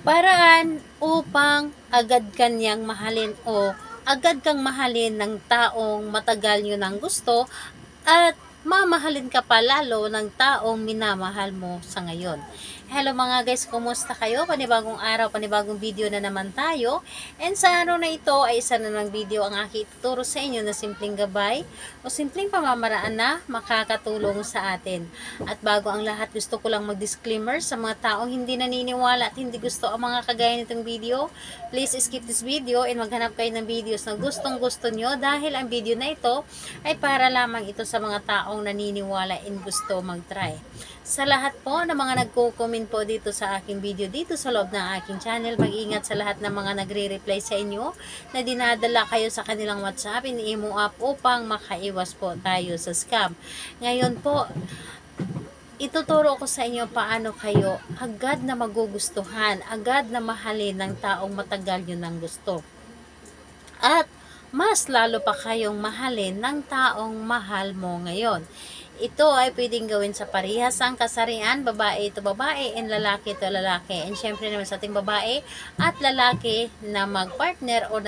Paraan upang agad kanyang mahalin o agad kang mahalin ng taong matagal nyo ng gusto at mamahalin ka pa lalo ng taong minamahal mo sa ngayon. Hello mga guys, kumusta kayo? Panibagong araw, panibagong video na naman tayo. And sa araw na ito ay isa na ng video ang aking ituturo sa inyo na simpleng gabay o simpleng pamamaraan na makakatulong sa atin. At bago ang lahat, gusto ko lang mag-disclaimer sa mga taong hindi naniniwala at hindi gusto ang mga kagaya nitong video. Please skip this video and maghanap kayo ng videos na gustong gusto nyo dahil ang video na ito ay para lamang ito sa mga taong naniniwala and gusto mag-try. Sa lahat po ng mga nagko-comment po dito sa aking video dito sa loob ng aking channel, mag-ingat sa lahat ng mga nagre-reply sa inyo na dinadala kayo sa kanilang WhatsApp, ini-imo up upang makaiwas po tayo sa scam. Ngayon po, ituturo ko sa inyo paano kayo agad na magugustuhan, agad na mahalin ng taong matagal nyo ng gusto. At mas lalo pa kayong mahalin ng taong mahal mo ngayon. Ito ay pwedeng gawin sa parehasang kasarian, babae ito babae, and lalaki ito lalaki. And syempre naman sa ating babae at lalaki na magpartner o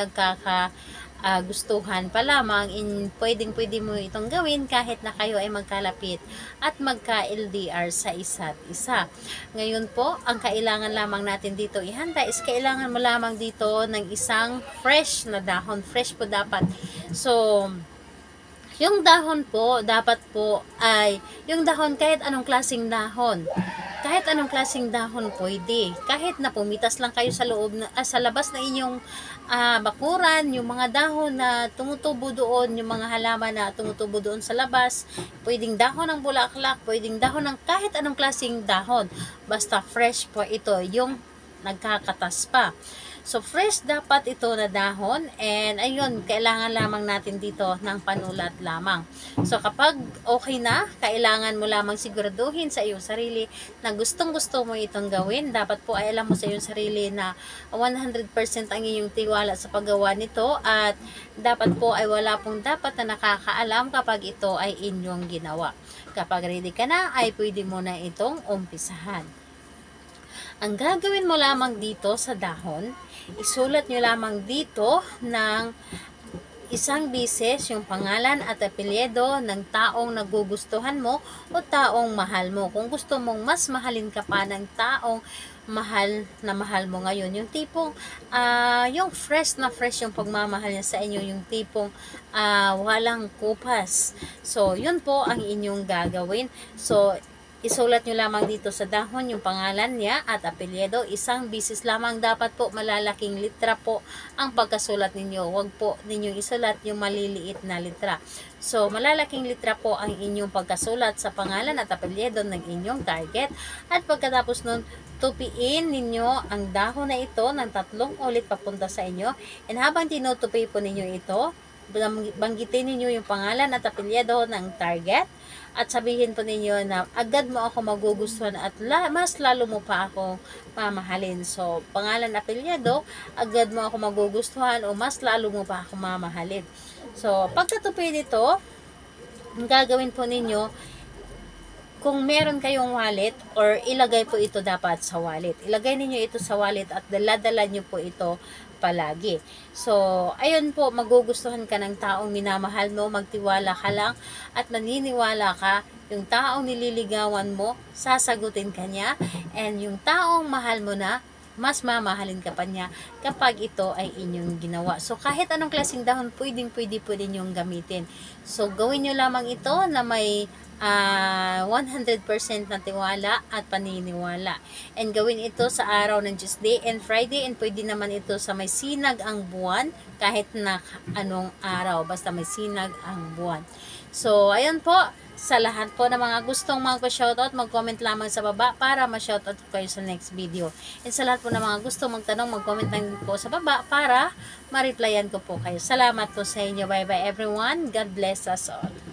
gustuhan pa lamang, pwede mo itong gawin kahit na kayo ay magkalapit at magka-LDR sa isa't isa. Ngayon po, ang kailangan lamang natin dito ihanda is kailangan mo lamang dito ng isang fresh na dahon. Fresh po dapat. So, yung dahon po, dapat po ay, yung dahon kahit anong klaseng dahon. Kahit anong klaseng dahon pwede. Kahit na pumitas lang kayo sa loob, sa labas na inyong bakuran, yung mga dahon na tumutubo doon, yung mga halaman na tumutubo doon sa labas, pwedeng dahon ng bulaklak, pwedeng dahon ng kahit anong klaseng dahon. Basta fresh po ito, yung nagkakatas pa. So, fresh dapat ito na dahon, and ayun, kailangan lamang natin dito ng panulat lamang. So, kapag okay na, kailangan mo lamang siguraduhin sa iyong sarili na gustong-gusto mo itong gawin. Dapat po ay alam mo sa iyong sarili na 100% ang iyong tiwala sa paggawa nito, at dapat po ay wala pong dapat na nakakaalam kapag ito ay inyong ginawa. Kapag ready ka na, ay pwede mo na itong umpisahan. Ang gagawin mo lamang dito sa dahon, isulat nyo lamang dito ng isang bisis yung pangalan at apelyido ng taong nagugustuhan mo o taong mahal mo. Kung gusto mong mas mahalin ka pa ng taong mahal mo ngayon, yung tipong yung fresh na fresh yung pagmamahal niya sa inyo, yung tipong walang kupas. So, yun po ang inyong gagawin. So, isulat nyo lamang dito sa dahon yung pangalan niya at apelyido. Isang bisis lamang, dapat po malalaking litra po ang pagkasulat ninyo. Huwag po ninyong isulat yung maliliit na litra. So, malalaking litra po ang inyong pagkasulat sa pangalan at apelyido ng inyong target. At pagkatapos nun, tupiin ninyo ang dahon na ito ng 3 ulit papunta sa inyo. And habang tinutupi po ninyo ito, banggitin ninyo yung pangalan at apelyido ng target. At sabihin po ninyo na agad mo ako magugustuhan at mas lalo mo pa ako mamahalin. So, pangalan, apelyido, agad mo ako magugustuhan o mas lalo mo pa ako mamahalin. So, pagkatupi nito, ang gagawin po ninyo, kung meron kayong wallet, or ilagay po ito dapat sa wallet. Ilagay ninyo ito sa wallet at dala-dala nyo po ito palagi. So, ayun po, magugustuhan ka ng taong minamahal mo, magtiwala ka lang at naniniwala ka, yung taong nililigawan mo, sasagutin ka niya, and yung taong mahal mo na, mas mamahalin ka pa niya kapag ito ay inyong ginawa. So, kahit anong klaseng dahon, pwede ninyong gamitin. So, gawin nyo lamang ito na may 100% na tiwala at paniniwala. And gawin ito sa araw ng Tuesday and Friday, and pwede naman ito sa may sinag ang buwan, kahit na anong araw, basta may sinag ang buwan. So, ayun po, sa lahat po ng mga gustong magpa-shoutout, mag-comment lamang sa baba para ma-shoutout kayo sa next video. And sa lahat po ng mga gustong magtanong, mag-comment lang po sa baba para ma-replyan ko po kayo. Salamat po sa inyo. Bye-bye everyone. God bless us all.